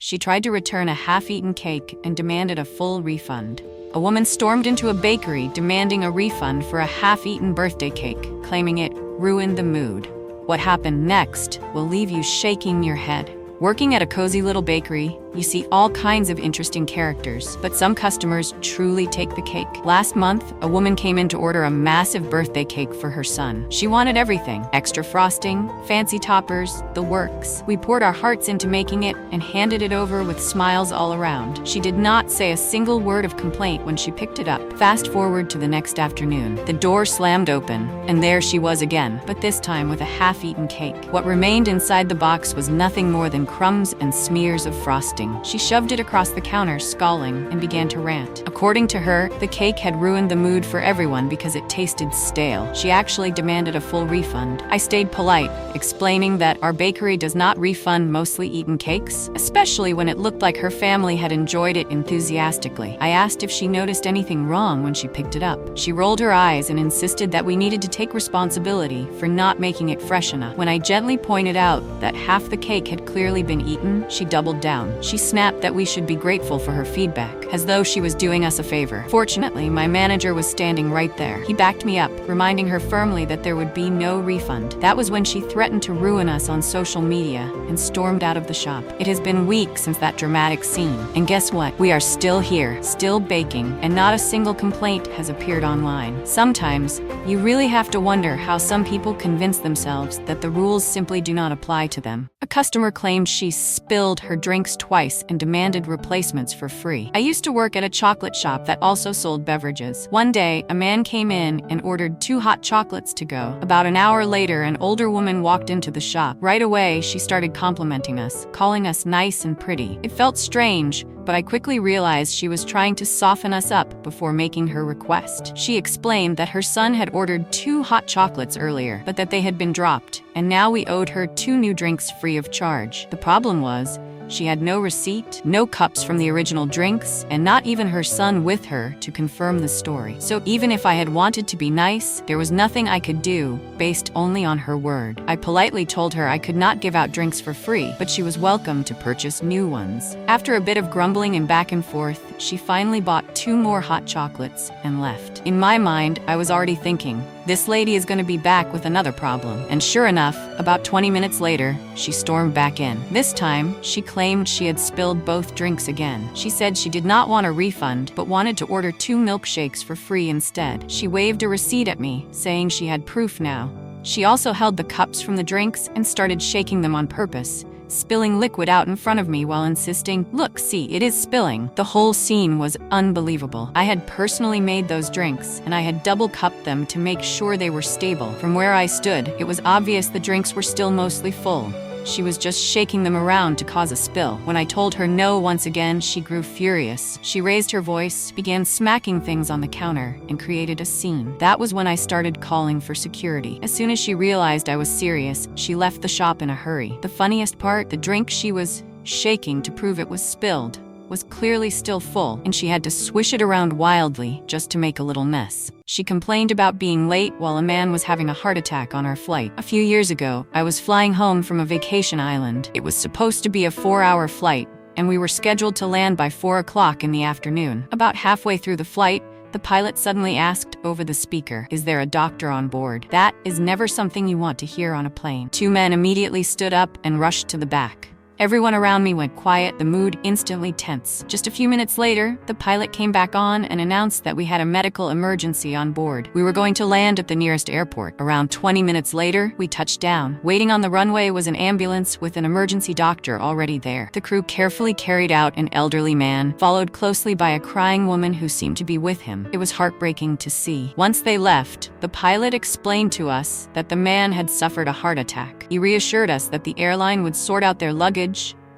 She tried to return a half-eaten cake and demanded a full refund. A woman stormed into a bakery demanding a refund for a half-eaten birthday cake, claiming it ruined the mood. What happened next will leave you shaking your head. Working at a cozy little bakery, you see all kinds of interesting characters, but some customers truly take the cake. Last month, a woman came in to order a massive birthday cake for her son. She wanted everything: extra frosting, fancy toppers, the works. We poured our hearts into making it and handed it over with smiles all around. She did not say a single word of complaint when she picked it up. Fast forward to the next afternoon. The door slammed open, and there she was again, but this time with a half-eaten cake. What remained inside the box was nothing more than crumbs and smears of frosting. She shoved it across the counter, scowling, and began to rant. According to her, the cake had ruined the mood for everyone because it tasted stale. She actually demanded a full refund. I stayed polite, explaining that our bakery does not refund mostly eaten cakes, especially when it looked like her family had enjoyed it enthusiastically. I asked if she noticed anything wrong when she picked it up. She rolled her eyes and insisted that we needed to take responsibility for not making it fresh enough. When I gently pointed out that half the cake had clearly been eaten, she doubled down. She snapped that we should be grateful for her feedback, as though she was doing us a favor. Fortunately, my manager was standing right there. He backed me up, reminding her firmly that there would be no refund. That was when she threatened to ruin us on social media and stormed out of the shop. It has been weeks since that dramatic scene, and guess what? We are still here, still baking, and not a single complaint has appeared online. Sometimes, you really have to wonder how some people convince themselves that the rules simply do not apply to them. A customer claimed she spilled her drinks twice and demanded replacements for free. I used to work at a chocolate shop that also sold beverages. One day, a man came in and ordered 2 hot chocolates to go. About an hour later, an older woman walked into the shop. Right away, she started complimenting us, calling us nice and pretty. It felt strange, but I quickly realized she was trying to soften us up before making her request. She explained that her son had ordered 2 hot chocolates earlier, but that they had been dropped, and now we owed her 2 new drinks free of charge. The problem was, she had no receipt, no cups from the original drinks, and not even her son with her to confirm the story. So even if I had wanted to be nice, there was nothing I could do, based only on her word. I politely told her I could not give out drinks for free, but she was welcome to purchase new ones. After a bit of grumbling and back and forth, she finally bought 2 more hot chocolates and left. In my mind, I was already thinking, this lady is going to be back with another problem. And sure enough, about 20 minutes later, she stormed back in. This time, she claimed she had spilled both drinks again. She said she did not want a refund, but wanted to order 2 milkshakes for free instead. She waved a receipt at me, saying she had proof now. She also held the cups from the drinks and started shaking them on purpose, spilling liquid out in front of me while insisting, "Look, see, it is spilling." The whole scene was unbelievable. I had personally made those drinks, and I had double-cupped them to make sure they were stable. From where I stood, it was obvious the drinks were still mostly full. She was just shaking them around to cause a spill. When I told her no once again, she grew furious. She raised her voice, began smacking things on the counter, and created a scene. That was when I started calling for security. As soon as she realized I was serious, she left the shop in a hurry. The funniest part, the drink she was shaking to prove it was spilled was clearly still full, and she had to swish it around wildly just to make a little mess. She complained about being late while a man was having a heart attack on our flight. A few years ago, I was flying home from a vacation island. It was supposed to be a 4-hour flight, and we were scheduled to land by 4 o'clock in the afternoon. About halfway through the flight, the pilot suddenly asked over the speaker, "Is there a doctor on board?" That is never something you want to hear on a plane. 2 men immediately stood up and rushed to the back. Everyone around me went quiet, the mood instantly tense. Just a few minutes later, the pilot came back on and announced that we had a medical emergency on board. We were going to land at the nearest airport. Around 20 minutes later, we touched down. Waiting on the runway was an ambulance with an emergency doctor already there. The crew carefully carried out an elderly man, followed closely by a crying woman who seemed to be with him. It was heartbreaking to see. Once they left, the pilot explained to us that the man had suffered a heart attack. He reassured us that the airline would sort out their luggage,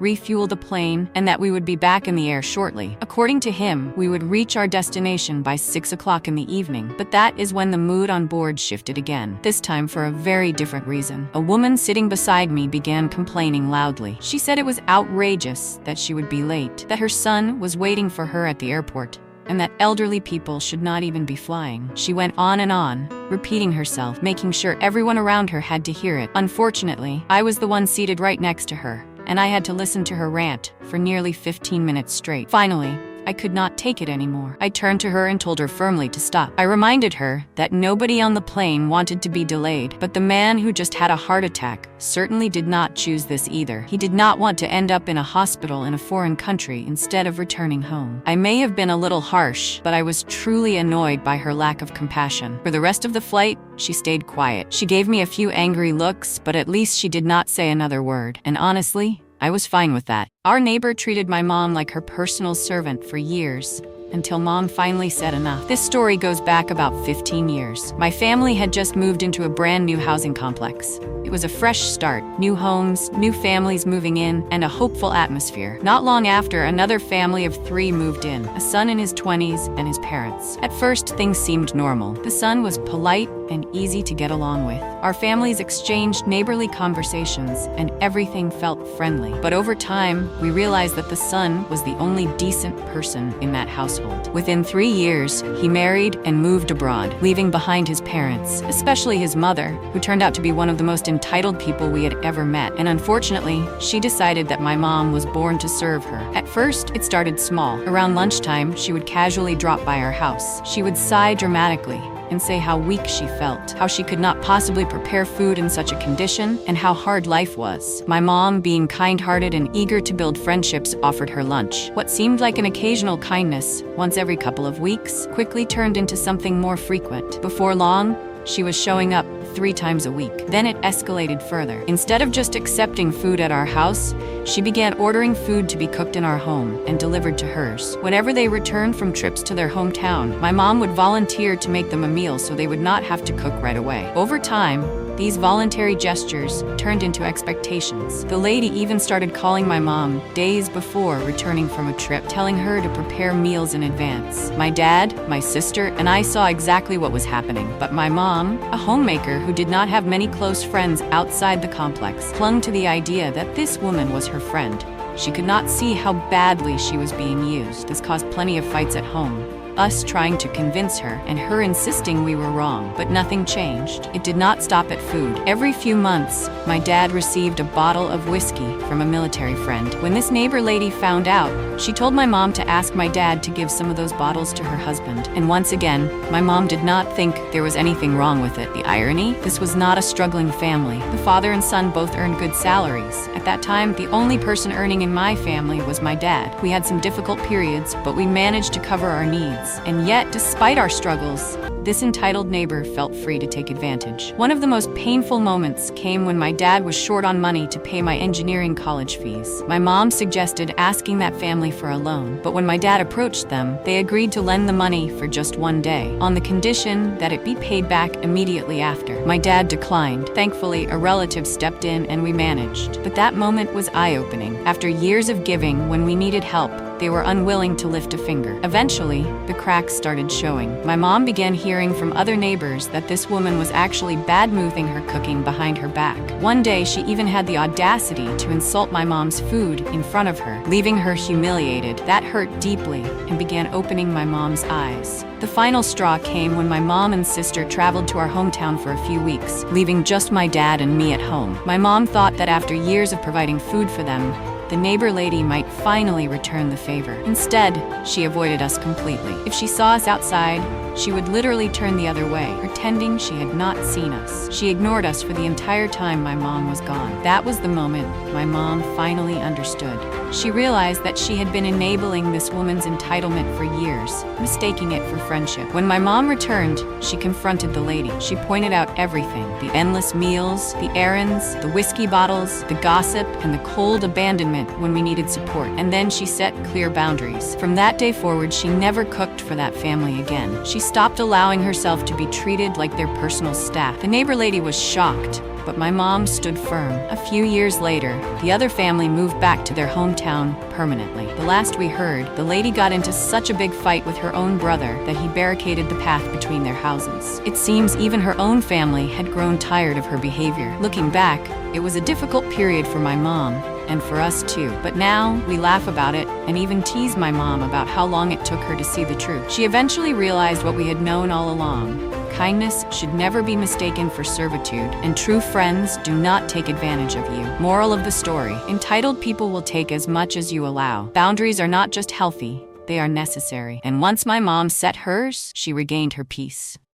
refuel the plane, and that we would be back in the air shortly. According to him, we would reach our destination by 6 o'clock in the evening. But that is when the mood on board shifted again, this time for a very different reason. A woman sitting beside me began complaining loudly. She said it was outrageous that she would be late, that her son was waiting for her at the airport, and that elderly people should not even be flying. She went on and on, repeating herself, making sure everyone around her had to hear it. Unfortunately, I was the one seated right next to her, and I had to listen to her rant for nearly 15 minutes straight. Finally, I could not take it anymore. I turned to her and told her firmly to stop. I reminded her that nobody on the plane wanted to be delayed, but the man who just had a heart attack certainly did not choose this either. He did not want to end up in a hospital in a foreign country instead of returning home. I may have been a little harsh, but I was truly annoyed by her lack of compassion. For the rest of the flight, she stayed quiet. She gave me a few angry looks, but at least she did not say another word. And honestly, I was fine with that. Our neighbor treated my mom like her personal servant for years, until Mom finally said enough. This story goes back about 15 years. My family had just moved into a brand new housing complex. It was a fresh start, new homes, new families moving in, and a hopeful atmosphere. Not long after, another family of 3 moved in, a son in his 20s and his parents. At first, things seemed normal. The son was polite and easy to get along with. Our families exchanged neighborly conversations, and everything felt friendly. But over time, we realized that the son was the only decent person in that household. Within 3 years, he married and moved abroad, leaving behind his parents, especially his mother, who turned out to be one of the most entitled people we had ever met. And unfortunately, she decided that my mom was born to serve her. At first, it started small. Around lunchtime, she would casually drop by our house. She would sigh dramatically and say how weak she felt, how she could not possibly prepare food in such a condition, and how hard life was. My mom, being kind-hearted and eager to build friendships, offered her lunch. What seemed like an occasional kindness, once every couple of weeks, quickly turned into something more frequent. Before long, she was showing up 3 times a week. Then it escalated further. Instead of just accepting food at our house, she began ordering food to be cooked in our home and delivered to hers. Whenever they returned from trips to their hometown, my mom would volunteer to make them a meal so they would not have to cook right away. Over time, these voluntary gestures turned into expectations. The lady even started calling my mom days before returning from a trip, telling her to prepare meals in advance. My dad, my sister, and I saw exactly what was happening. But my mom, a homemaker who did not have many close friends outside the complex, clung to the idea that this woman was her friend. She could not see how badly she was being used. This caused plenty of fights at home, us trying to convince her and her insisting we were wrong. But nothing changed. It did not stop at food. Every few months, my dad received a bottle of whiskey from a military friend. When this neighbor lady found out, she told my mom to ask my dad to give some of those bottles to her husband. And once again, my mom did not think there was anything wrong with it. The irony? This was not a struggling family. The father and son both earned good salaries. At that time, the only person earning in my family was my dad. We had some difficult periods, but we managed to cover our needs. And yet, despite our struggles, this entitled neighbor felt free to take advantage. One of the most painful moments came when my dad was short on money to pay my engineering college fees. My mom suggested asking that family for a loan, but when my dad approached them, they agreed to lend the money for just 1 day, on the condition that it be paid back immediately after. My dad declined. Thankfully, a relative stepped in and we managed. But that moment was eye-opening. After years of giving, when we needed help, they were unwilling to lift a finger. Eventually, the cracks started showing. My mom began hearing from other neighbors that this woman was actually bad-mouthing her cooking behind her back. One day, she even had the audacity to insult my mom's food in front of her, leaving her humiliated. That hurt deeply and began opening my mom's eyes. The final straw came when my mom and sister traveled to our hometown for a few weeks, leaving just my dad and me at home. My mom thought that after years of providing food for them, the neighbor lady might finally return the favor. Instead, she avoided us completely. If she saw us outside, she would literally turn the other way, pretending she had not seen us. She ignored us for the entire time my mom was gone. That was the moment my mom finally understood. She realized that she had been enabling this woman's entitlement for years, mistaking it for friendship. When my mom returned, she confronted the lady. She pointed out everything: the endless meals, the errands, the whiskey bottles, the gossip, and the cold abandonment when we needed support. And then she set clear boundaries. From that day forward, she never cooked for that family again. She stopped allowing herself to be treated like their personal staff. The neighbor lady was shocked, but my mom stood firm. A few years later, the other family moved back to their hometown permanently. The last we heard, the lady got into such a big fight with her own brother that he barricaded the path between their houses. It seems even her own family had grown tired of her behavior. Looking back, it was a difficult period for my mom, and for us too. But now, we laugh about it and even tease my mom about how long it took her to see the truth. She eventually realized what we had known all along. Kindness should never be mistaken for servitude, and true friends do not take advantage of you. Moral of the story: entitled people will take as much as you allow. Boundaries are not just healthy, they are necessary. And once my mom set hers, she regained her peace.